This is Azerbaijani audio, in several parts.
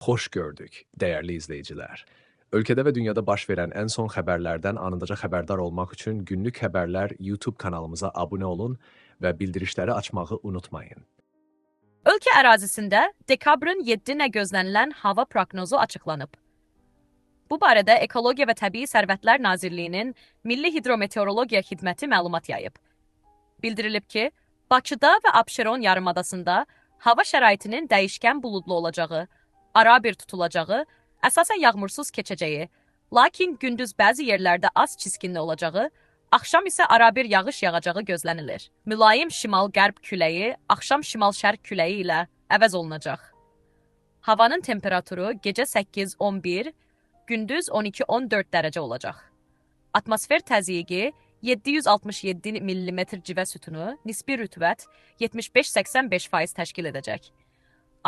Hoş gördük, değerli izleyiciler. Ülkede ve dünyada baş verən ən son xəbərlərdən anındaca xəbərdar olmaq üçün Günlük Xəbərlər YouTube kanalımıza abunə olun və bildirişləri açmağı unutmayın. Ölkə ərazisində dekabrın 7-nə gözlənilən hava proqnozu açıqlanıb. Bu barədə Ekologiya və Təbii Sərvətlər Nazirliyinin Milli Hidrometeorologiya Xidməti məlumat yayıb. Bildirilib ki, Bakıda və Abşeron yarımadasında hava şəraitinin dəyişkən buludlu olacağı, arabir tutulacağı, əsasən yağmursuz keçəcəyi, lakin gündüz bəzi yerlərdə az çiskinli olacağı, axşam isə arabir yağış yağacağı gözlənilir. Mülayim şimal-qərb küləyi, axşam şimal-şərq küləyi ilə əvəz olunacaq. Havanın temperaturu gecə 8-11, gündüz 12-14 dərəcə olacaq. Atmosfer təzyiqi 767 mm civə sütunu, nisbi rütubət 75-85% təşkil edəcək.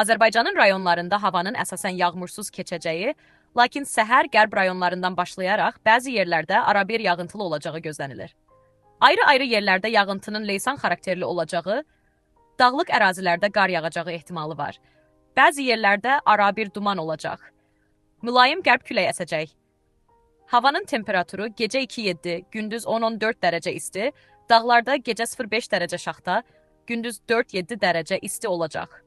Azərbaycanın rayonlarında havanın əsasən yağmursuz keçəcəyi, lakin səhər qərb rayonlarından başlayaraq bəzi yerlərdə arabir yağıntılı olacağı gözlənilir. Ayrı-ayrı yerlərdə yağıntının leysan xarakterli olacağı, dağlıq ərazilərdə qar yağacağı ehtimalı var. Bəzi yerlərdə arabir duman olacaq. Mülayim qərb küləyi əsəcək. Havanın temperaturu gecə 2-7, gündüz 10-14 dərəcə isti, dağlarda gecə 0-5 dərəcə şaxta, gündüz 4-7 dərəcə isti olacaq.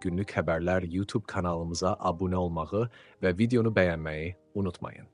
Günlük Xəbərlər YouTube kanalımıza abunə olmağı və videonu bəyənməyi unutmayın.